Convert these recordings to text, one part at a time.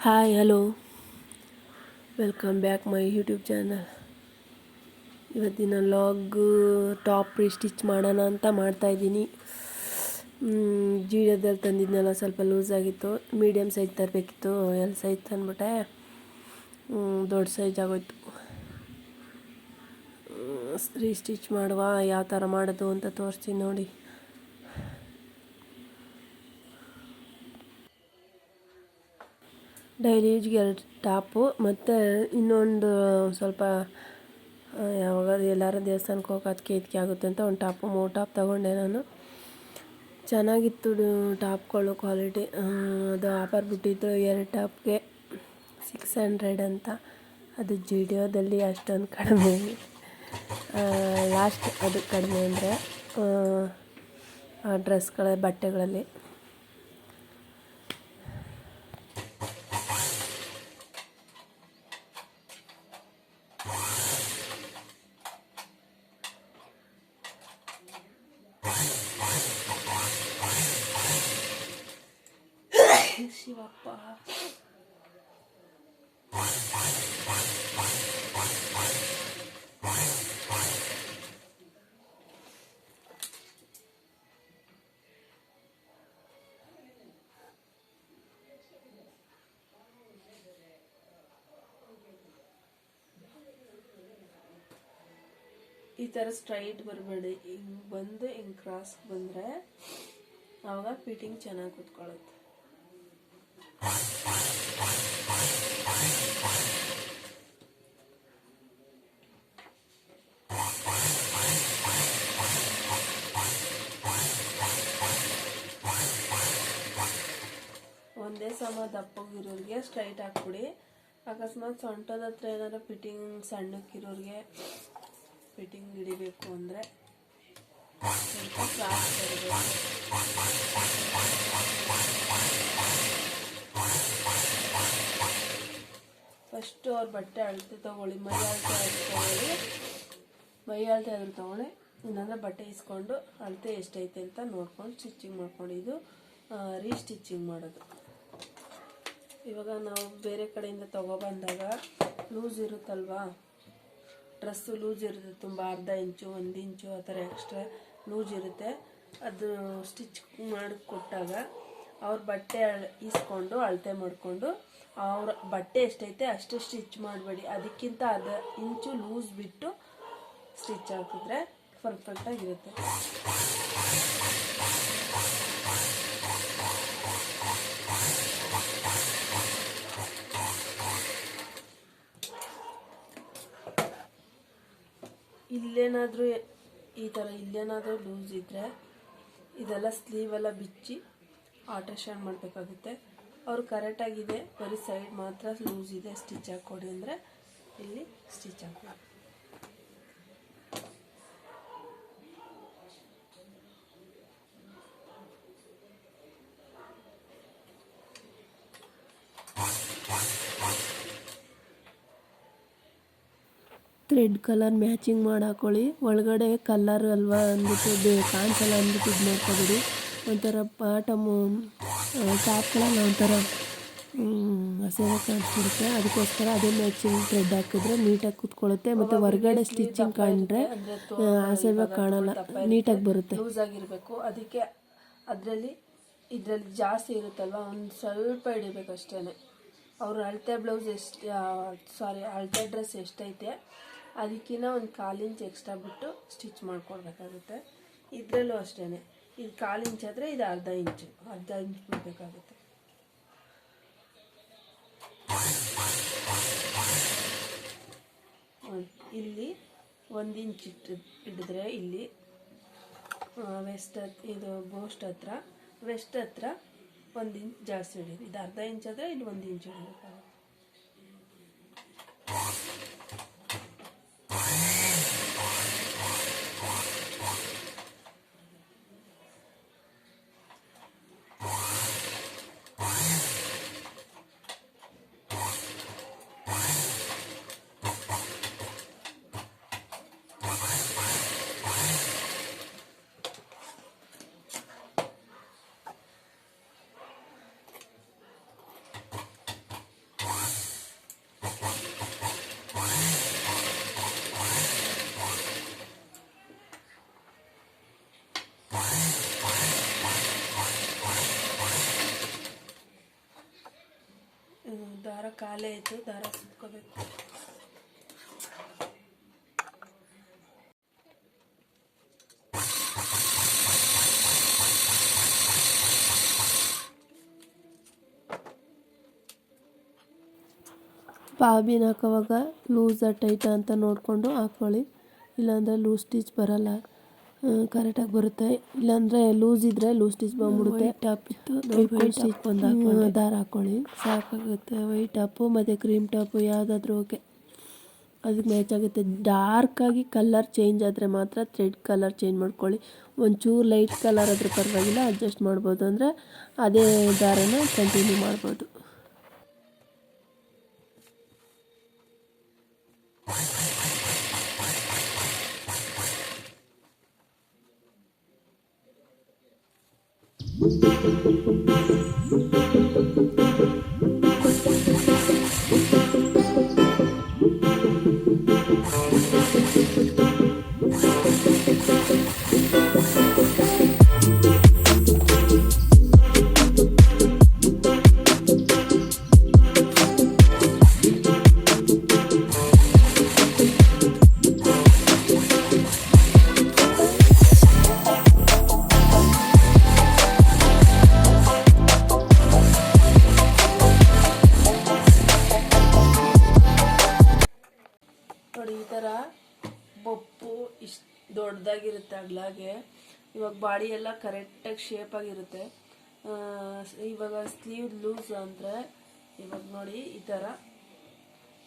Hi hello welcome back my YouTube channel. ಇವತ್ತಿನ ಲಾಗು top stitch ಮಾಡೋಣ ಅಂತ ಮಾಡ್ತಾಯಿದ್ದೀನಿ. ಜೀಡಿಯೋದಲ್ಲಿ ತಂದಿದ್ನೆಲ್ಲ ಸ್ವಲ್ಪ ಲೂಸ್ ಆಗಿತ್ತು, ಮೀಡಿಯಮ್ ಸೈಜ್ ತರಬೇಕಿತ್ತು. ಎಲ್ ಸೈಜ್ ತಂದ್ಬಿಟ್ಟೆ, ದೊಡ್ಡ ಸೈಜ್ ಆಗೋಯ್ತು. ಸ್ಟಿಚ್ ಮಾಡುವ ಯಾವ ಥರ ಮಾಡೋದು ಅಂತ ತೋರಿಸ್ತೀನಿ ನೋಡಿ. ಡೈಲಿ ಯೂಸ್ಗೆ 2 ಟಾಪು ಮತ್ತು ಇನ್ನೊಂದು ಸ್ವಲ್ಪ ಯಾವಾಗ ಎಲ್ಲಾರು ದೇವಸ್ಥಾನಕ್ಕೆ ಹೋಗೋದಕ್ಕೆ ಇದಕ್ಕೆ ಆಗುತ್ತೆ ಅಂತ ಒಂದು ಟಾಪು 3 ಟಾಪ್ ತೊಗೊಂಡೆ ನಾನು. ಚೆನ್ನಾಗಿತ್ತು ಟಾಪ್ಗಳು ಕ್ವಾಲಿಟಿ. ಅದು ಆಫರ್ ಬಿಟ್ಟಿದ್ದು 2 ಟಾಪ್ಗೆ 600 ಅಂತ. ಅದು ಜೀಡಿಯೋದಲ್ಲಿ ಅಷ್ಟೊಂದು ಕಡಿಮೆ, ಲಾಸ್ಟ್ ಅದು ಕಡಿಮೆ ಅಂದರೆ ಡ್ರೆಸ್ಗಳ ಬಟ್ಟೆಗಳಲ್ಲಿ. ಶಿವಪ್ಪ, ಈ ಥರ ಸ್ಟ್ರೈಟ್ ಬರಬೇಡಿ. ಹಿಂಗೆ ಬಂದು ಹಿಂಗೆ ಕ್ರಾಸ್ ಬಂದರೆ ಆವಾಗ ಫಿಟ್ಟಿಂಗ್ ಚೆನ್ನಾಗಿ ಕೂತ್ಕೊಳ್ಳುತ್ತೆ. ಒಂದೇ ಸಮ ದಪ್ಪಗಿರೋರಿಗೆ ಸ್ಟ್ರೈಟ್ ಹಾಕ್ಬಿಡಿ. ಅಕಸ್ಮಾತ್ ಸೊಂಟದ ಹತ್ರ ಏನಾದ್ರು ಫಿಟ್ಟಿಂಗ್ ಸಣ್ಣಕ್ಕಿರೋರಿಗೆ ಫಿಟ್ಟಿಂಗ್ ಹಿಡಿಬೇಕು ಅಂದರೆ ಸ್ವಲ್ಪ ಕ್ರಾಸ್ ಬರಬೇಕು. ಫಸ್ಟು ಅವ್ರ ಬಟ್ಟೆ ಅಳತೆ ತೊಗೊಳ್ಳಿ, ಮೈ ಅಳತೆ ಆದರೂ ತೊಗೊಳ್ಳಿ. ಇಲ್ಲಾಂದರೆ ಬಟ್ಟೆ ಇಸ್ಕೊಂಡು ಅಳತೆ ಎಷ್ಟೈತೆ ಅಂತ ನೋಡ್ಕೊಂಡು ಸ್ಟಿಚಿಂಗ್ ಮಾಡ್ಕೊಂಡು, ಇದು ರೀಸ್ಟಿಚಿಂಗ್ ಮಾಡೋದು. ಇವಾಗ ನಾವು ಬೇರೆ ಕಡೆಯಿಂದ ತೊಗೊಬಂದಾಗ ಲೂಸ್ ಇರುತ್ತಲ್ವಾ, ಡ್ರೆಸ್ಸು ಲೂಸ್ ಇರುತ್ತೆ, ತುಂಬ ಅರ್ಧ ಇಂಚು 1 ಇಂಚು ಆ ಥರ ಎಕ್ಸ್ಟ್ರಾ ಲೂಸ್ ಇರುತ್ತೆ. ಅದು ಸ್ಟಿಚ್ ಮಾಡಿ ಕೊಟ್ಟಾಗ ಅವ್ರ ಬಟ್ಟೆ ಇಸ್ಕೊಂಡು ಅಳತೆ ಮಾಡಿಕೊಂಡು ಅವ್ರ ಬಟ್ಟೆ ಎಷ್ಟೈತೆ ಅಷ್ಟು ಸ್ಟಿಚ್ ಮಾಡಬೇಡಿ. ಅದಕ್ಕಿಂತ ಅರ್ಧ ಇಂಚು ಲೂಸ್ ಬಿಟ್ಟು ಸ್ಟಿಚ್ ಹಾಕಿದ್ರೆ ಪರ್ಫೆಕ್ಟಾಗಿರುತ್ತೆ. ಇಲ್ಲೇನಾದರೂ ಈ ಥರ ಇಲ್ಲೇನಾದರೂ ಲೂಸ್ ಇದ್ದರೆ ಇದೆಲ್ಲ ಸ್ಲೀವೆಲ್ಲ ಬಿಚ್ಚಿ ಆಲ್ಟ್ರೇಷನ್ ಮಾಡಬೇಕಾಗುತ್ತೆ. ಅವರು ಕರೆಕ್ಟಾಗಿದೆ, ಬರೀ ಸೈಡ್ ಮಾತ್ರ ಲೂಸ್ ಇದೆ, ಸ್ಟಿಚ್ ಹಾಕ್ಕೊಡಿ ಅಂದರೆ ಇಲ್ಲಿ ಸ್ಟಿಚ್ ಹಾಕ್ಕೊಡಿ. ಥ್ರೆಡ್ ಕಲರ್ ಮ್ಯಾಚಿಂಗ್ ಮಾಡಿ ಹಾಕೊಳ್ಳಿ. ಒಳಗಡೆ ಕಲರ್ ಅಲ್ವಾ ಅಂದ್ಬಿಟ್ಟು ಕಾಣಿಸಲ್ಲ ಅಂದ್ಬಿಟ್ಟು ಇದು ಮಾಡ್ಕೊಬೇಡಿ. ಒಂಥರ ಬಾಟಮು ಟಾಪ್ಗಳೆಲ್ಲ ಒಂಥರ ಹಸೆಗೆ ಕಾಣಿಸ್ಬಿಡುತ್ತೆ. ಅದಕ್ಕೋಸ್ಕರ ಅದೇ ಮ್ಯಾಚಿಂಗ್ ಥ್ರೆಡ್ ಹಾಕಿದ್ರೆ ನೀಟಾಗಿ ಕೂತ್ಕೊಳ್ಳುತ್ತೆ. ಮತ್ತು ಹೊರಗಡೆ ಸ್ಟಿಚಿಂಗ್ ಕಂಡ್ರೆ ಹಸೆಗೆ ಕಾಣಲ್ಲ, ನೀಟಾಗಿ ಬರುತ್ತೆ. ಲೂಸ್ ಆಗಿರಬೇಕು. ಅದಕ್ಕೆ ಇದರಲ್ಲಿ ಜಾಸ್ತಿ ಇರುತ್ತಲ್ವ, ಒಂದು ಸ್ವಲ್ಪ ಹಿಡಿಬೇಕು ಅಷ್ಟೇ. ಅವರು ಅಳತೆ ಬ್ಲೌಸ್ ಅಳತೆ ಡ್ರೆಸ್ ಎಷ್ಟೈತೆ ಅದಕ್ಕಿಂತ ಒಂದು 1/4 ಇಂಚ್ ಎಕ್ಸ್ಟ್ರಾ ಬಿಟ್ಟು ಸ್ಟಿಚ್ ಮಾಡ್ಕೊಡ್ಬೇಕಾಗುತ್ತೆ. ಇದರಲ್ಲೂ ಅಷ್ಟೇ, ಇದು 1/4 ಇಂಚ್ ಆದರೆ ಇದು ಅರ್ಧ ಇಂಚ್ ಬಿಡಬೇಕಾಗುತ್ತೆ. ಇಲ್ಲಿ 1 ಇಂಚ್ ಹಿಡಿದ್ರೆ ಇಲ್ಲಿ ಬೋಸ್ಟ್ ಹತ್ರ 1 ಇಂಚ್ ಜಾಸ್ತಿ ಹಿಡಿಯೋದು. ಇದು ಅರ್ಧ ಇಂಚ್ ಆದರೆ ಇಲ್ಲಿ 1 ಇಂಚ್ ಹಿಡಿಬೇಕಾಗುತ್ತೆ. ಖಾಲಿ ಆಯಿತು, ದಾರ ಸುತ್ಕೋಬೇಕು. ಬಾಬಿನ ಹಾಕೋವಾಗ ಲೂಸ ಟೈಟ ಅಂತ ನೋಡಿಕೊಂಡು ಹಾಕ್ಕೊಳ್ಳಿ, ಇಲ್ಲಾಂದರೆ ಲೂಸ್ ಸ್ಟಿಚ್ ಬರಲ್ಲ, ಕರೆಕ್ಟಾಗಿ ಬರುತ್ತೆ. ಇಲ್ಲಾಂದರೆ ಲೂಸ್ ಇದ್ದರೆ ಲೂಸ್ ಸ್ಟಿಚ್ ಬಂದ್ಬಿಡುತ್ತೆ. ಟಾಪ್ ಇತ್ತು ವೈಟ್ ಸ್ಟಿಚ್ ಒಂದು ಹಾಕ್ಕೊಂಡು ದಾರ ಹಾಕ್ಕೊಳ್ಳಿ, ಸಾಕಾಗುತ್ತೆ. ವೈಟ್ ಟಾಪು ಮತ್ತು ಕ್ರೀಮ್ ಟಾಪು ಯಾವುದಾದ್ರೂ ಓಕೆ, ಅದಕ್ಕೆ ಮ್ಯಾಚ್ ಆಗುತ್ತೆ. ಡಾರ್ಕಾಗಿ ಕಲರ್ ಚೇಂಜ್ ಆದರೆ ಮಾತ್ರ ಥ್ರೆಡ್ ಕಲರ್ ಚೇಂಜ್ ಮಾಡ್ಕೊಳ್ಳಿ. ಒಂಚೂರು ಲೈಟ್ ಕಲರ್ ಆದರೆ ಪರವಾಗಿಲ್ಲ, ಅಡ್ಜಸ್ಟ್ ಮಾಡ್ಬೋದು. ಅಂದರೆ ಅದೇ ದಾರನ ಕಂಟಿನ್ಯೂ ಮಾಡ್ಬೋದು. ನೋಡಿ, ಈ ಥರ ಬೊಪ್ಪು ಇಷ್ಟು ದೊಡ್ಡದಾಗಿರುತ್ತೆ ಅಗ್ಲಾಗೆ. ಇವಾಗ ಬಾಡಿ ಎಲ್ಲ ಕರೆಕ್ಟಾಗಿ ಶೇಪಾಗಿರುತ್ತೆ. ಇವಾಗ ಸ್ಲೀವ್ ಲೂಸ್ ಅಂದರೆ ಇವಾಗ ನೋಡಿ, ಈ ಥರ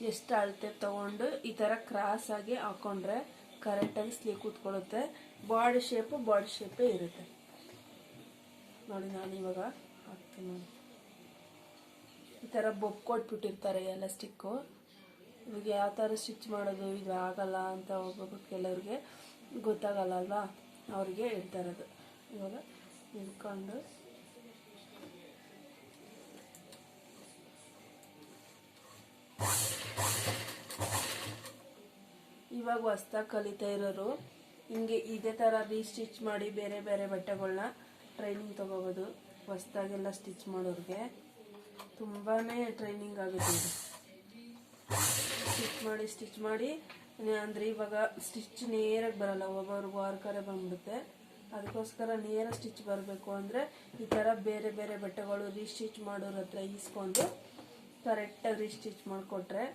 ಎಷ್ಟು ಅಳತೆ ತೊಗೊಂಡು ಈ ಥರ ಕ್ರಾಸಾಗಿ ಹಾಕ್ಕೊಂಡ್ರೆ ಕರೆಕ್ಟಾಗಿ ಸ್ಲೀವ್ ಕೂತ್ಕೊಳ್ಳುತ್ತೆ. ಬಾಡಿ ಶೇಪೇ ಇರುತ್ತೆ. ನೋಡಿ, ನಾನು ಇವಾಗ ಹಾಕ್ತೀನಿ. ನೋಡಿ, ಈ ಥರ ಬೊಪ್ಪು ಕೊಟ್ಬಿಟ್ಟಿರ್ತಾರೆ ಎಲ್ಲ ಸ್ಟಿಕ್ಕು. ಇವಾಗ ಯಾವ ಥರ ಸ್ಟಿಚ್ ಮಾಡೋದು ಇದು ಆಗಲ್ಲ ಅಂತ ಒಬ್ಬೊಬ್ಬರು ಕೆಲವ್ರಿಗೆ ಗೊತ್ತಾಗಲ್ಲ ಅಲ್ವಾ, ಅವ್ರಿಗೆ ಹೇಳ್ತಾ ಇರೋದು. ಇವಾಗ ನಿಂತ್ಕೊಂಡು ಇವಾಗ ಹೊಸ್ದಾಗಿ ಕಲಿತಾ ಇರೋರು ಹಿಂಗೆ ಇದೇ ಥರ ರೀಸ್ಟಿಚ್ ಮಾಡಿ ಬೇರೆ ಬೇರೆ ಬಟ್ಟೆಗಳನ್ನ ಟ್ರೈನಿಂಗ್ ತೊಗೋಬೋದು. ಹೊಸ್ದಾಗೆಲ್ಲ ಸ್ಟಿಚ್ ಮಾಡೋರಿಗೆ ತುಂಬಾ ಟ್ರೈನಿಂಗ್ ಆಗುತ್ತೆ ಇದು. ಸ್ಟಿಚ್ ಮಾಡಿ ಅಂದರೆ ಇವಾಗ ಸ್ಟಿಚ್ ನೇರಾಗಿ ಬರಲ್ಲ, ಒಬ್ಬೊಬ್ರಿಗೆ ವಾರ್ಕರೇ ಬಂದ್ಬಿಡುತ್ತೆ. ಅದಕ್ಕೋಸ್ಕರ ನೇರ ಸ್ಟಿಚ್ ಬರಬೇಕು ಅಂದರೆ ಈ ಥರ ಬೇರೆ ಬೇರೆ ಬಟ್ಟೆಗಳು ರೀಸ್ಟಿಚ್ ಮಾಡೋರ ಹತ್ರ ಈಸ್ಕೊಂಡು ಕರೆಕ್ಟಾಗಿ ರೀಸ್ಟಿಚ್ ಮಾಡಿಕೊಟ್ರೆ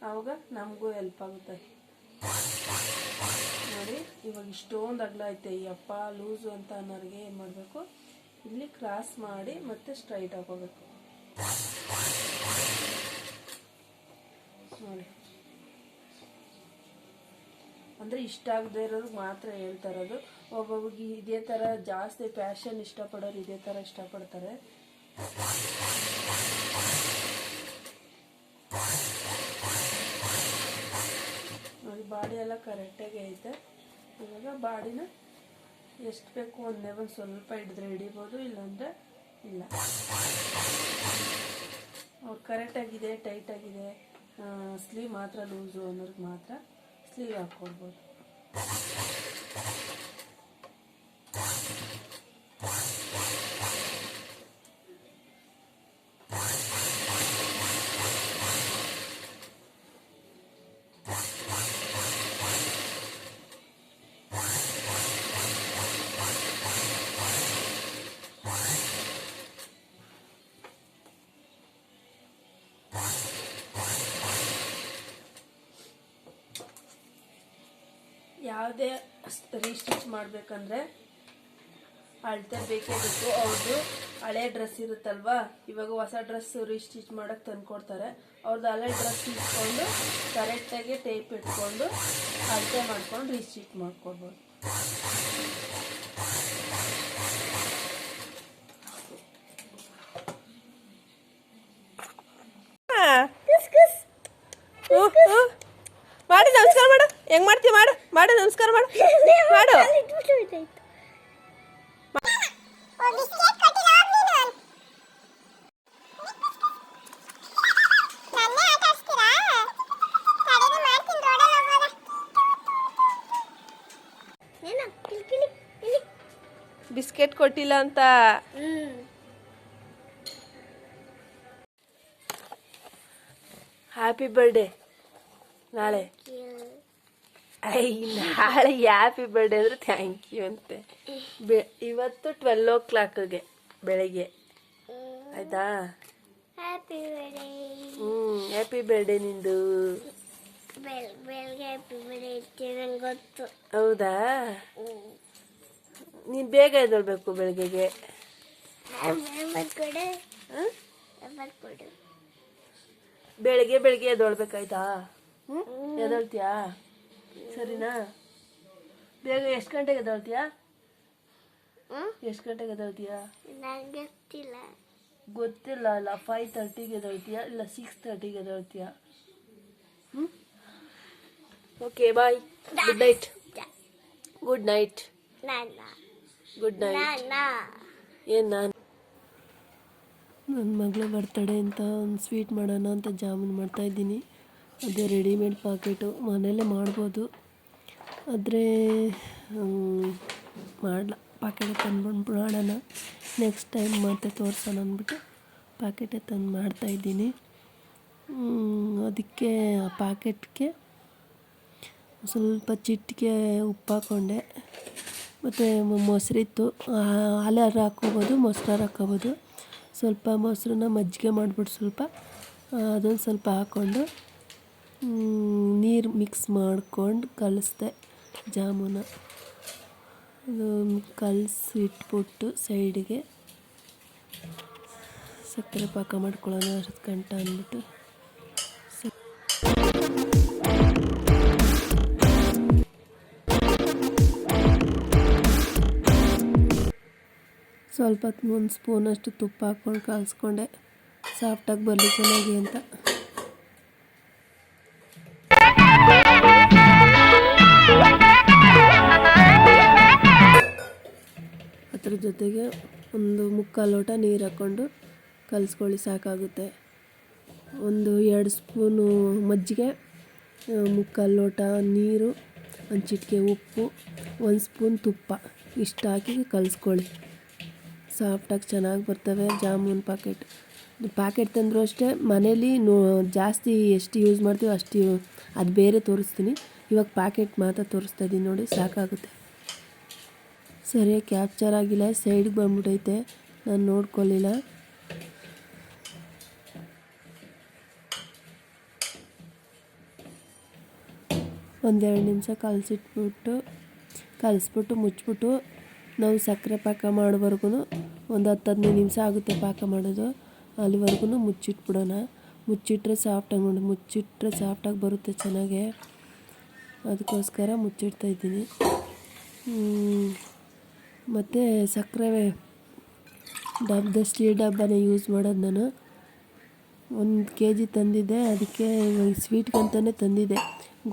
ಆವಾಗ ನಮಗೂ ಹೆಲ್ಪ್ ಆಗುತ್ತೆ. ನೋಡಿ, ಇವಾಗ ಇಷ್ಟೊಂದು ಅಗಲ ಐತೆ, ಈ ಅಪ್ಪ ಲೂಸು ಅಂತ ಅನ್ನೋರಿಗೆ ಏನು ಮಾಡಬೇಕು, ಇಲ್ಲಿ ಕ್ರಾಸ್ ಮಾಡಿ ಮತ್ತೆ ಸ್ಟ್ರೈಟ್ ಹಾಕೋಬೇಕು. ನೋಡಿ, ಅಂದರೆ ಇಷ್ಟ ಆಗದೆ ಇರೋದು ಮಾತ್ರ ಹೇಳ್ತಾ ಇರೋದು. ಒಬ್ಬೊಬ್ರಿಗೆ ಇದೇ ಥರ ಜಾಸ್ತಿ ಫ್ಯಾಷನ್ ಇಷ್ಟಪಡೋರು ಇದೇ ಥರ ಇಷ್ಟಪಡ್ತಾರೆ. ನೋಡಿ, ಬಾಡಿ ಎಲ್ಲ ಕರೆಕ್ಟಾಗಿ ಐತೆ. ಇವಾಗ ಬಾಡಿನ ಎಷ್ಟು ಬೇಕು ಒಂದೇ ಒಂದು ಸ್ವಲ್ಪ ಹಿಡಿದ್ರೆ ಹಿಡಿಬೋದು, ಇಲ್ಲಾಂದರೆ ಇಲ್ಲ. ಅವ್ರು ಕರೆಕ್ಟಾಗಿದೆ, ಟೈಟಾಗಿದೆ, ಸ್ಲೀವ್ ಮಾತ್ರ ಲೂಸು ಅನ್ನೋರಿಗೆ ಮಾತ್ರ ಸ್ಲೀವ್ ಹಾಕ್ಕೊಡ್ಬೋದು. ಯಾವುದೇ ರೀಸ್ಟಿಚ್ ಮಾಡಬೇಕಂದ್ರೆ ಅಳತೆ ಬೇಕೇ ಬೇಕು. ಅವ್ರದ್ದು ಹಳೆ ಡ್ರೆಸ್ ಇರುತ್ತಲ್ವಾ, ಇವಾಗ ಹೊಸ ಡ್ರೆಸ್ ರೀಸ್ಟಿಚ್ ಮಾಡೋಕ್ಕೆ ತಂದುಕೊಡ್ತಾರೆ. ಅವ್ರದ್ದು ಹಳೆ ಡ್ರೆಸ್ ಇಟ್ಕೊಂಡು ಕರೆಕ್ಟಾಗಿ ಟೇಪ್ ಇಟ್ಕೊಂಡು ಅಳತೆ ಮಾಡ್ಕೊಂಡು ರೀಸ್ಟಿಚ್ ಮಾಡ್ಕೊಡ್ಬೋದು. ಮಾಡಿ ನಮಸ್ಕಾರ ಮಾಡು, ಹೆಂಗ್ ಮಾಡ್ತೀವಿ ಮಾಡು ನಮಸ್ಕಾರ ಮಾಡು. ಬಿಸ್ಕೆಟ್ ಕೊಟ್ಟಿಲ್ಲ ಅಂತ ಹ್ಯಾಪಿ ಬರ್ಡೇ ನಾಳೆ. ನಾಳೆ ಹ್ಯಾಪಿ ಬರ್ಡೇ ಅಂದರೆ ಥ್ಯಾಂಕ್ ಯು ಅಂತೆ. ಇವತ್ತು 12 o'clockಗೆ ಬೆಳಗ್ಗೆ, ಆಯಿತಾ? ಹ್ಯಾಪಿ ಬರ್ಡೇ ನಿಂದು. ಗೊತ್ತು. ಹೌದಾ? ನೀನು ಬೇಗ ಎದ್ದೇಳಬೇಕು ಬೆಳಗ್ಗೆಗೆ. ಬೆಳಗ್ಗೆ ಎದ್ದೇಳ್ಬೇಕಾಯ್ತಾ? ಎದ್ದೇಳ್ತೀಯಾ? ಸರಿನಾ? ಬೇಗ ಎಷ್ಟು ಗಂಟೆಗೆ ಎದ್ದೇಳ್ತೀಯಾ? ಎಷ್ಟು ಗಂಟೆಗೆ ಎದ್ದೇಳ್ತೀಯಾ? ಗೊತ್ತಿಲ್ಲ ಅಲ್ಲ. 5:30ಗೆ ಎದ್ದೇಳ್ತೀಯಾ ಇಲ್ಲ 6:30ಗೆ ಎದ್ದೇಳ್ತೀಯಾ? Okay bye. Good night. Good night. Good night. ಏನು ನನ್ನ ಮಗಳು ಬರ್ತಡೇ ಅಂತ ಒಂದು ಸ್ವೀಟ್ ಮಾಡೋಣ ಅಂತ ಜಾಮೂನ್ ಮಾಡ್ತಾಯಿದ್ದೀನಿ. ಅದೇ ರೆಡಿಮೇಡ್ ಪಾಕೆಟು ಮನೆಯಲ್ಲೇ ಮಾಡ್ಬೋದು, ಆದರೆ ಮಾಡಲ. ಪಾಕೆಟೇ ತಂದ್ಬಿಟ್ಟು ಮಾಡೋಣ, ನೆಕ್ಸ್ಟ್ ಟೈಮ್ ಮತ್ತೆ ತೋರಿಸೋಣ ಅಂದ್ಬಿಟ್ಟು ಪಾಕೆಟೇ ತಂದು ಮಾಡ್ತಾಯಿದ್ದೀನಿ. ಅದಕ್ಕೆ ಆ ಪ್ಯಾಕೆಟ್ಗೆ ಸ್ವಲ್ಪ ಚಿಟಿಕೆ ಉಪ್ಪು ಹಾಕ್ಕೊಂಡೆ, ಮತ್ತು ಮೊಸರಿತ್ತು, ಹಾಲಾರು ಹಾಕ್ಕೋಬೋದು, ಮೊಸರಾರು ಹಾಕ್ಕೋಬೋದು. ಸ್ವಲ್ಪ ಮೊಸರನ್ನ ಮಜ್ಜಿಗೆ ಮಾಡಿಬಿಟ್ಟು ಸ್ವಲ್ಪ ಅದೊಂದು ಸ್ವಲ್ಪ ಹಾಕ್ಕೊಂಡು ನೀರು ಮಿಕ್ಸ್ ಮಾಡ್ಕೊಂಡು ಕಲಿಸ್ದೆ ಜಾಮೂನ. ಅದು ಕಲಸಿ ಇಟ್ಬಿಟ್ಟು ಸೈಡಿಗೆ ಸಕ್ಕರೆ ಪಾಕ ಮಾಡ್ಕೊಳ್ಳೋಣ ಅರ್ಧ ಗಂಟೆ ಅಂದ್ಬಿಟ್ಟು. ಸ್ವಲ್ಪ 1 ಸ್ಪೂನಷ್ಟು ತುಪ್ಪ ಹಾಕ್ಕೊಂಡು ಕಲಿಸ್ಕೊಂಡೆ, ಸಾಫ್ಟಾಗಿ ಬರಲಿ ಚೆನ್ನಾಗಿ ಅಂತ. ಅದ್ರ ಜೊತೆಗೆ ಒಂದು 3/4 ಲೋಟ ನೀರು ಹಾಕ್ಕೊಂಡು ಕಲಿಸ್ಕೊಳ್ಳಿ, ಸಾಕಾಗುತ್ತೆ. 2 ಸ್ಪೂನು ಮಜ್ಜಿಗೆ, 3/4 ಲೋಟ ನೀರು, ಒಂದು ಚಿಟಿಕೆ ಉಪ್ಪು, 1 ಸ್ಪೂನ್ ತುಪ್ಪ, ಇಷ್ಟು ಹಾಕಿ ಕಲಿಸ್ಕೊಳ್ಳಿ. ಸಾಫ್ಟಾಗಿ ಚೆನ್ನಾಗಿ ಬರ್ತವೆ ಜಾಮೂನ್ ಪ್ಯಾಕೆಟ್ ತಂದರೂ ಅಷ್ಟೇ. ಮನೇಲಿ ಜಾಸ್ತಿ ಎಷ್ಟು ಯೂಸ್ ಮಾಡ್ತೀವೋ ಅಷ್ಟು ಅದು ಬೇರೆ ತೋರಿಸ್ತೀನಿ. ಇವಾಗ ಪ್ಯಾಕೆಟ್ ಮಾತ್ರ ತೋರಿಸ್ತಾ ಇದ್ದೀನಿ ನೋಡಿ, ಸಾಕಾಗುತ್ತೆ. ಸರಿಯಾಗಿ ಕ್ಯಾಪ್ಚರ್ ಆಗಿಲ್ಲ, ಸೈಡ್ಗೆ ಬಂದ್ಬಿಟ್ಟೈತೆ, ನಾನು ನೋಡ್ಕೊಳ್ಳಿಲ್ಲ. ಒಂದೆರಡು ನಿಮಿಷ ಕಲಿಸ್ಬಿಟ್ಟು ಮುಚ್ಚಿಬಿಟ್ಟು ನಾವು ಸಕ್ಕರೆ ಪಾಕ ಮಾಡೋವರೆಗೂ ಒಂದು 10-15 ನಿಮಿಷ ಆಗುತ್ತೆ ಪಾಕ ಮಾಡೋದು. ಅಲ್ಲಿವರೆಗೂ ಮುಚ್ಚಿಟ್ಬಿಡೋಣ. ಮುಚ್ಚಿಟ್ರೆ ಸಾಫ್ಟಾಗಿ ಬರುತ್ತೆ ಚೆನ್ನಾಗೆ, ಅದಕ್ಕೋಸ್ಕರ ಮುಚ್ಚಿಡ್ತಾಯಿದ್ದೀನಿ. ಮತ್ತು ಸಕ್ಕರೆ ಸ್ಟೀಲ್ ಡಬ್ಬನೇ ಯೂಸ್ ಮಾಡೋದು ನಾನು. 1 kg ತಂದಿದ್ದೆ, ಅದಕ್ಕೆ ಸ್ವೀಟ್ಗಂತಲೇ ತಂದಿದ್ದೆ.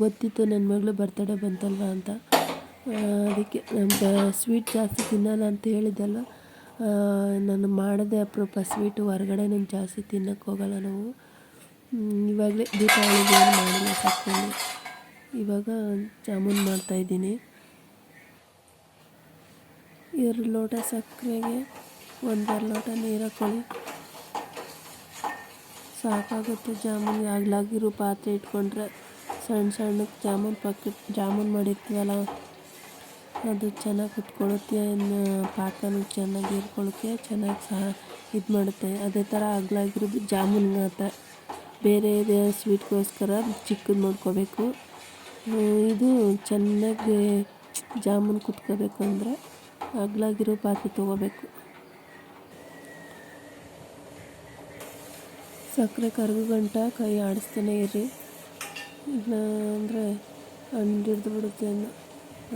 ಗೊತ್ತಿತ್ತು ನನ್ನ ಮಗಳು ಬರ್ತಡೇ ಬಂತಲ್ವ ಅಂತ, ಅದಕ್ಕೆ ಸ್ವೀಟ್ ಜಾಸ್ತಿ ತಿನ್ನಲ್ಲ ಅಂತ ಹೇಳಿದ್ದಲ್ಲ. ನಾನು ಮಾಡೋದೇ ಅಪರೂಪ ಸ್ವೀಟು, ಹೊರಗಡೆ ನಾನು ಜಾಸ್ತಿ ತಿನ್ನೋಕ್ಕೆ ಹೋಗಲ್ಲ ನಾವು. ಇವಾಗಲೇ ದೀಪಾವಳಿಗೆ ಏನು ಮಾಡಿಲ್ಲ ಸಕ್ಕರೆ. ಇವಾಗ ಜಾಮೂನ್ ಮಾಡ್ತಾಯಿದ್ದೀನಿ. 2 ಲೋಟ ಸಕ್ಕರೆಗೆ 1.5 ಲೋಟ ನೀರು ಹಾಕ್ಕೊಳ್ಳಿ, ಸಾಕಾಗುತ್ತೆ. ಆಗ್ಲಾಗಿರೋ ಪಾತ್ರೆ ಇಟ್ಕೊಂಡ್ರೆ ಸಣ್ಣಕ್ಕೆ ಜಾಮೂನ್ ಮಾಡಿರ್ತೀವಲ್ಲ, ಅದು ಚೆನ್ನಾಗಿ ಕುತ್ಕೊಳ್ಳುತ್ತೆ. ಪಾಕನೂ ಚೆನ್ನಾಗಿ ಹೀರ್ಕೊಳ್ಳೋಕ್ಕೆ ಚೆನ್ನಾಗಿ ಇದು ಮಾಡುತ್ತೆ. ಅದೇ ಥರ ಆಗ್ಲಾಗಿರೋದು ಜಾಮೂನ್ ಮಾತ್ರ. ಬೇರೆ ಸ್ವೀಟ್ಗೋಸ್ಕರ ಚಿಕ್ಕದು ಮಾಡ್ಕೋಬೇಕು. ಇದು ಚೆನ್ನಾಗಿ ಜಾಮೂನ್ ಕುತ್ಕೋಬೇಕು ಅಂದರೆ ಅಗಲಾಗಿರೋ ಪಾತ್ರೆ ತೊಗೋಬೇಕು. ಸಕ್ಕರೆ ಕರಗೋ ಗಂಟ ಕೈ ಆಡಿಸ್ತಾನೆ ಇರ್ರಿ, ಇಲ್ಲ ಅಂದರೆ ಹಿಡಿದು ಬಿಡುತ್ತೆ ಅನ್ನೋ,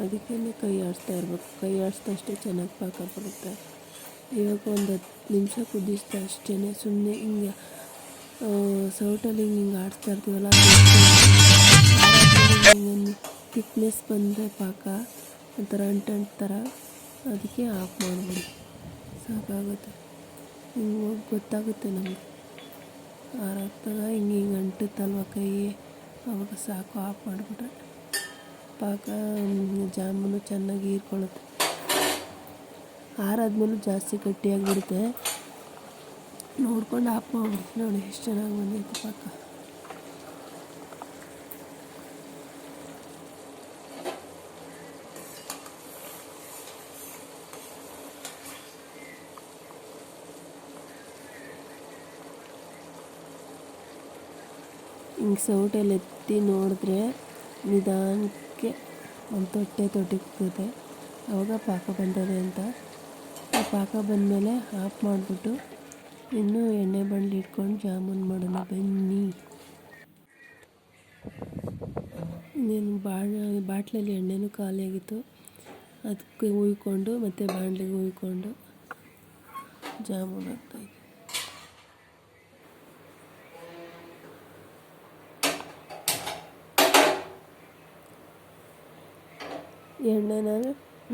ಅದಕ್ಕೆ ಕೈ ಆಡಿಸ್ತಾ ಇರಬೇಕು. ಕೈ ಆಡಿಸ್ದಷ್ಟೇ ಚೆನ್ನಾಗಿ ಪಾಕ ಬರುತ್ತೆ. ಇವಾಗ ಒಂದು 10 ನಿಮಿಷ ಕುದಿಸ್ತಾ ಅಷ್ಟೇ, ಸುಮ್ಮನೆ ಹಿಂಗೆ ಸೌಟಲ್ಲಿ ಹಿಂಗೆ ಆಡಿಸ್ತಾ ಇರ್ತೀವಲ್ಲ, ಥಿಕ್ನೆಸ್ ಬಂದರೆ ಪಾಕ ಒಂಥರ ಅಂಟು ಥರ, ಅದಕ್ಕೆ ಆಫ್ ಮಾಡಿಬಿಡಿ, ಸಾಕಾಗುತ್ತೆ. ಹಿಂಗೆ ಗೊತ್ತಾಗುತ್ತೆ ನಮಗೆ ಆರಾಗ್ತಾಗ ಹಿಂಗೆ ಅಂಟುತ್ತಲ್ವ ಕೈ, ಆವಾಗ ಸಾಕು, ಆಫ್ ಮಾಡಿಬಿಟ್ರೆ ಪಾಕ ಜಾಮೂನು ಚೆನ್ನಾಗಿ ಹೀರ್ಕೊಳ್ಳುತ್ತೆ. ಆರಾದ್ಮೇಲೂ ಜಾಸ್ತಿ ಗಟ್ಟಿಯಾಗಿಬಿಡುತ್ತೆ, ನೋಡ್ಕೊಂಡು ಆಫ್ ಮಾಡಿಬಿಡಿ. ನೋಡಿ ಎಷ್ಟು ಚೆನ್ನಾಗಿ ಬಂದೈತೆ ಪಾಕ. ಹಿಂಗೆ ಸೌಟಲ್ಲಿ ಎತ್ತಿ ನೋಡಿದ್ರೆ ನಿಧಾನಕ್ಕೆ ಒಂದು ತೊಟ್ಟಿಗ್ತದೆ. ಆವಾಗ ಪಾಕ ಬಂದದೆ ಅಂತ. ಆ ಪಾಕ ಬಂದಮೇಲೆ ಆಫ್ ಮಾಡಿಬಿಟ್ಟು ಇನ್ನು ಎಣ್ಣೆ ಬಾಣಲಿ ಇಟ್ಕೊಂಡು ಜಾಮೂನ್ ಮಾಡೋಣ ಬನ್ನಿ. ಇನ್ನೇನು ಬಾಟ್ಲಲ್ಲಿ ಎಣ್ಣೆನೂ ಖಾಲಿಯಾಗಿತ್ತು, ಅದಕ್ಕೆ ಹುಯ್ಕೊಂಡು ಮತ್ತು ಬಾಣಲಿಗೆ ಹುಯ್ಕೊಂಡು ಜಾಮೂನ್ ಹಾಕ್ತಾಯಿದ್ದೆ. ಎಣ್ಣೆನ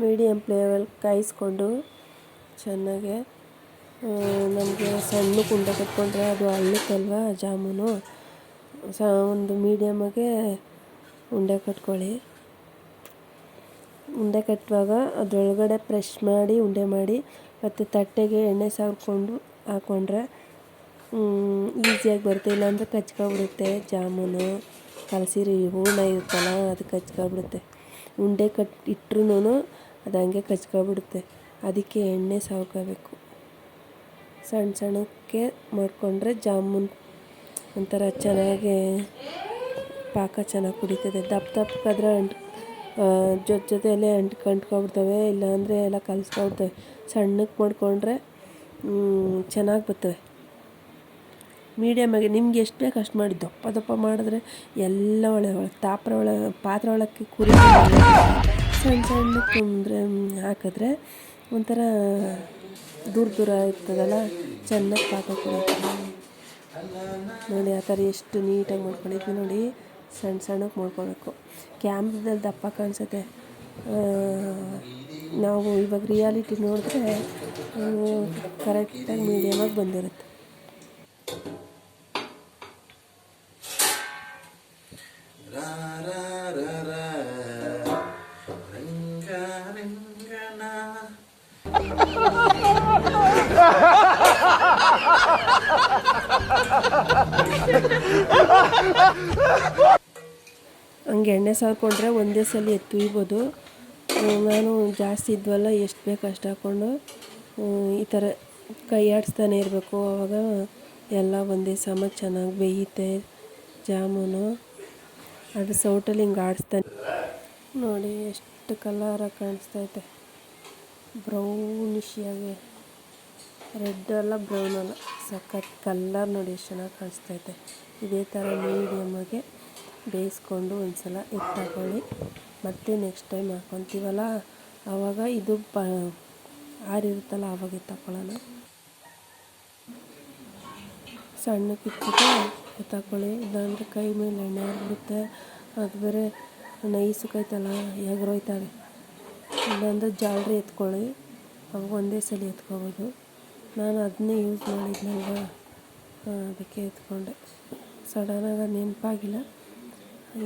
ಮೀಡಿಯಮ್ ಫ್ಲೇಮಲ್ಲಿ ಕಾಯಿಸ್ಕೊಂಡು ಚೆನ್ನಾಗೆ, ನಮಗೆ ಸಣ್ಣ ಉಂಡೆ ಕಟ್ಕೊಂಡ್ರೆ ಅದು ಅಳ್ಳುತ್ತಲ್ವ ಜಾಮೂನು, ಒಂದು ಮೀಡಿಯಮಾಗೆ ಉಂಡೆ ಕಟ್ಕೊಳ್ಳಿ. ಉಂಡೆ ಕಟ್ಟುವಾಗ ಅದರೊಳಗಡೆ ಪ್ರೆಶ್ ಮಾಡಿ ಉಂಡೆ ಮಾಡಿ ಮತ್ತು ತಟ್ಟೆಗೆ ಎಣ್ಣೆ ಸಾವ್ಕೊಂಡು ಹಾಕ್ಕೊಂಡ್ರೆ ಈಸಿಯಾಗಿ ಬರುತ್ತೆ. ಇಲ್ಲಾಂದರೆ ಕಚ್ಕೊಬಿಡುತ್ತೆ ಜಾಮೂನು, ಕಲಸಿರಿ ಹೂರಣ ಇರುತ್ತಲ್ಲ ಅದು ಕಚ್ಕೊಬಿಡುತ್ತೆ. ಉಂಡೆ ಇಟ್ರೂ ಅದು ಹಂಗೆ ಕಚ್ಕೊಬಿಡುತ್ತೆ. ಅದಕ್ಕೆ ಎಣ್ಣೆ ಸಾವ್ಕೋಬೇಕು. ಸಣ್ಣ ಸಣ್ಣಕ್ಕೆ ಮಾಡಿಕೊಂಡ್ರೆ ಜಾಮೂನ್ ಒಂಥರ ಚೆನ್ನಾಗಿ ಪಾಕ ಚೆನ್ನಾಗಿ ಕುಡಿತದೆ. ದಪ್ಪಕ್ಕಾದ್ರೆ ಜೊತೆಯಲ್ಲೇ ಅಂಟ್ಕೊಬಿಡ್ತವೆ, ಇಲ್ಲಾಂದರೆ ಎಲ್ಲ ಕಲಸ್ಕೊಬಿಡ್ತವೆ. ಸಣ್ಣಕ್ಕೆ ಮಾಡಿಕೊಂಡ್ರೆ ಚೆನ್ನಾಗಿ ಬರ್ತವೆ. ಮೀಡಿಯಮಾಗಿ ನಿಮ್ಗೆ ಎಷ್ಟು ಬೇಕು ಅಷ್ಟು ಮಾಡಿ. ದಪ್ಪ ದಪ್ಪ ಮಾಡಿದ್ರೆ ಎಲ್ಲ ಪಾತ್ರೆ ಒಳಕ್ಕೆ ಕುರಿ ಸಣ್ಣ ಸಣ್ಣಕ್ಕೆ ಹಾಕಿದ್ರೆ ಒಂಥರ ದೂರ ಇರ್ತದಲ್ಲ, ಚೆನ್ನಾಗಿ ಪಾಕ ಕುಡಿಯುತ್ತೆ. ನೋಡಿ ಆ ಥರ ಎಷ್ಟು ನೀಟಾಗಿ ಮಾಡ್ಕೊಂಡಿದ್ವಿ ನೋಡಿ. ಸಣ್ಣಕ್ಕೆ ಮಾಡ್ಕೊಬೇಕು. ಕ್ಯಾಮ್ರದಲ್ಲಿ ದಪ್ಪ ಕಾಣಿಸುತ್ತೆ, ನಾವು ಇವಾಗ ರಿಯಾಲಿಟಿ ನೋಡಿದ್ರೆ ಕರೆಕ್ಟಾಗಿ ಮೀಡಿಯಮಾಗಿ ಬಂದಿರುತ್ತೆ. ಹಂಗೆ ಎಣ್ಣೆ ಸಾಕೊಂಡ್ರೆ ಒಂದೇ ಸಲ ಎತ್ತುಯ್ಬೋದು. ನಾನು ಜಾಸ್ತಿ ಇದ್ವಲ್ಲ, ಎಷ್ಟು ಬೇಕು ಅಷ್ಟು ಹಾಕ್ಕೊಂಡು ಈ ಥರ ಕೈ ಆಡಿಸ್ತಾನೆ ಇರಬೇಕು. ಆವಾಗ ಎಲ್ಲ ಒಂದೇ ಸಮ ಚೆನ್ನಾಗಿ ಬೇಯುತ್ತೆ ಜಾಮೂನು. ಅದು ಸೌಟಲ್ಲಿ ಹಿಂಗೆ ಆಡಿಸ್ತಾನೆ ನೋಡಿ ಎಷ್ಟು ಕಲರಾಗಿ ಕಾಣಿಸ್ತೈತೆ. ಬ್ರೌನಿಶಿಯಾಗಿ, ರೆಡ್ ಅಲ್ಲ ಬ್ರೌನ್ ಅಲ್ಲ, ಸಖತ್ ಕಲ್ಲರ್ ನೋಡಿ ಎಷ್ಟು ಚೆನ್ನಾಗಿ ಕಾಣಿಸ್ತೈತೆ. ಇದೇ ಥರ ಮೀಡಿಯಮಾಗೆ ಬೇಯಿಸ್ಕೊಂಡು ಒಂದು ಸಲ ಎತ್ತಾಕೊಳ್ಳಿ. ಮತ್ತು ನೆಕ್ಸ್ಟ್ ಟೈಮ್ ಹಾಕ್ಕೊತೀವಲ್ಲ ಆವಾಗ ಇದು ಆರಿರುತ್ತಲ್ಲ ಆವಾಗ ಎತ್ತಾಕೊಳ್ಳೋಣ. ಸಣ್ಣಕ್ಕೆ ಇಟ್ಬಿಟ್ಟು ಎತ್ತಾಕೊಳ್ಳಿ, ಇಲ್ಲಾಂದರೆ ಕೈ ಮೇಲೆ ಎಣ್ಣೆ ಆಗಿಬಿಡುತ್ತೆ. ಅದು ಬೇರೆ ನೈಸಕ್ಕೈತಲ್ಲ ಎಗರೋಯ್ತವೆ. ಇಲ್ಲಾಂದರೆ ಜಾಲರಿ ಎತ್ಕೊಳ್ಳಿ, ಅವಾಗ ಒಂದೇ ಸಲ ಎತ್ಕೊಬೋದು. ನಾನು ಅದನ್ನೇ ಯೂಸ್ ಮಾಡಿದ್ನಲ್ವ, ಅದಕ್ಕೆ ಎತ್ಕೊಂಡೆ. ಸಡನ್ನಾಗಿ ನೆನಪಾಗಿಲ್ಲ,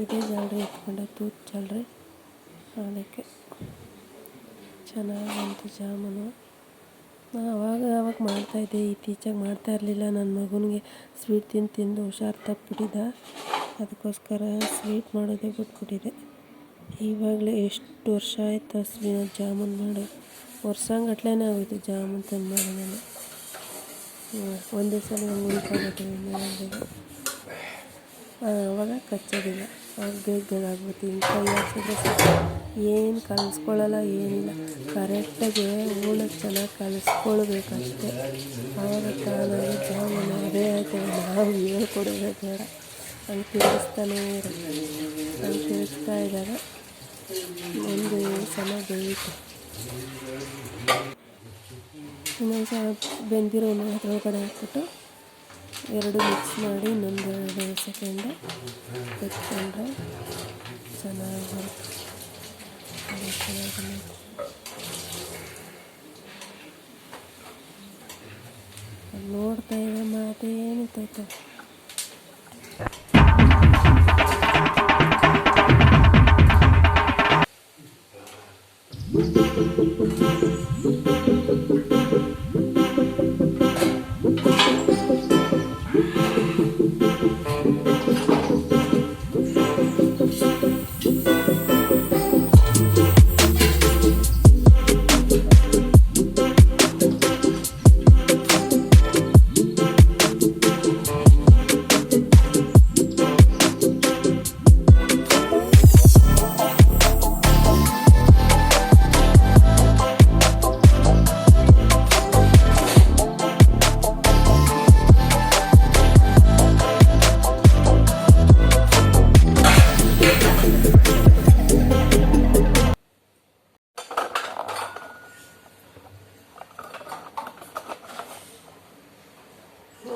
ಇದೇ ಜಾಲರಿ ಎತ್ಕೊಂಡೆ, ತೂತ್ ಜಾಲರಿ. ಅದಕ್ಕೆ ಚೆನ್ನಾಗಿ ಬಂತು ಜಾಮೂನು. ನಾನು ಅವಾಗ ಮಾಡ್ತಾಯಿದ್ದೆ, ಇತ್ತೀಚೆಗೆ ಮಾಡ್ತಾಯಿರಲಿಲ್ಲ. ನನ್ನ ಮಗನಿಗೆ ಸ್ವೀಟ್ ತಿಂದು ಹುಷಾರು ತಪ್ಪಿಬಿಟ್ಟಿದ್ದ, ಅದಕ್ಕೋಸ್ಕರ ಸ್ವೀಟ್ ಮಾಡೋದೇ ಬಿಟ್ಬಿಟ್ಟಿದ್ದೆ. ಇವಾಗಲೇ ಎಷ್ಟು ವರ್ಷ ಆಯಿತು ಜಾಮೂನ್ ಮಾಡಿ, ವರ್ಷಗಟ್ಲೆನೇ ಆಗೋಯ್ತು ಜಾಮೂನ್ ತಂದು ಮಾಡಿ ನಾನು. ಒಂದೇ ಸಲ ಹಂಗೆ ಉಳ್ಕೊಬೇಕು, ಆವಾಗ ಕಚ್ಚೋದಿಲ್ಲ, ಆವಾಗ ಬೇಗ ಆಗ್ಬಿಡುತ್ತೆ. ಹಿಂಗೆ ಕೈ ಹಾಕ್ಸಿದ್ರೆ ಸಾಕು, ಏನು ಕಲಿಸ್ಕೊಳ್ಳಲ್ಲ, ಏನಿಲ್ಲ. ಕರೆಕ್ಟಾಗಿ ಹೂಳಕ್ಕೆ ಚೆನ್ನಾಗಿ ಕಲಿಸ್ಕೊಳ್ಬೇಕಷ್ಟೆ, ಆವಾಗ ತಾನಾಗಿ ಜಾಮೂನು ಅದೇ ಆಯ್ತದೆ. ನಾವು ಹೇಳ್ಕೊಡೋದೇ ಬೇಡ, ಹಂಗೆ ತಿರುಗಿಸ್ತಾನೇ ಇರುತ್ತೆ. ಹಂಗೆ ತಿರುಗಿಸ್ತಾ ಇದ್ದಾಗ ಒಂದು ಸಲ ಬೇಯುತ್ತೆ. ಇನ್ನೊಂದು ಸಲ ಬೆಂದಿರೋ ಅದ್ರೊಳಗಡೆ ಹಾಕ್ಬಿಟ್ಟು ಎರಡು ಮಿಕ್ಸ್ ಮಾಡಿ ಇನ್ನೊಂದು 2 ಸೆಕೆಂಡು ತೆಗೆದುಕೊಂಡ್ರೆ ಚೆನ್ನಾಗಿ ಬರುತ್ತೆ. ನೋಡ್ತಾ ಇದ್ರೆ ಮಾತೇನಿರ್ತೈತೆ.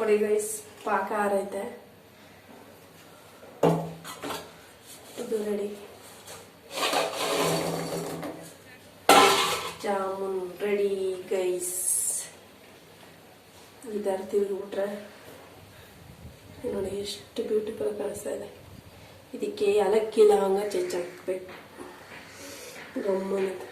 ನೋಡಿ ಗೈಸ್, ಪಾಕ ಆರೈತೆ, ಇದು ರೆಡಿ. Jamun ready guys. ಇದರ ತಿರುಗಿಬಿಟ್ರೆ ನೋಡಿ ಎಷ್ಟು ಬ್ಯೂಟಿಫುಲ್ ಕಾಣಿಸ್ತಾ ಇದೆ. ಇದಕ್ಕೆ ಏಲಕ್ಕಿ ಲವಂಗ ಚಚ್ಚಾಕ್ಬೇಕು ಗಮ್ಮನಿದೆ.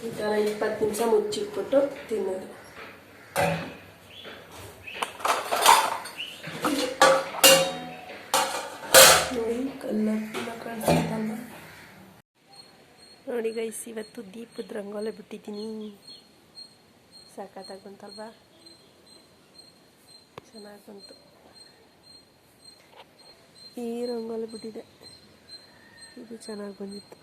ಈ ಥರ 20 ನಿಮಿಷ ಮುಚ್ಚಿಟ್ಬಿಟ್ಟು ತಿನ್ನೋದು. ನೋಡಿ ಕಲರ್ಫುಲ್ ಕಾಣಿಸ್ತಲ್ಲ. ನೋಡಿ ಗೈಸ್, ಇವತ್ತು ದೀಪದ ರಂಗೋಲಿ ಬಿಟ್ಟಿದ್ದೀನಿ. ಸಖತ್ತಾಗಿ ಬಂತಲ್ವಾ? ಚೆನ್ನಾಗಿ ಬಂತು. ಈ ರಂಗೋಲಿ ಬಿಟ್ಟಿದೆ, ಇದು ಚೆನ್ನಾಗಿ ಬಂದಿತ್ತು.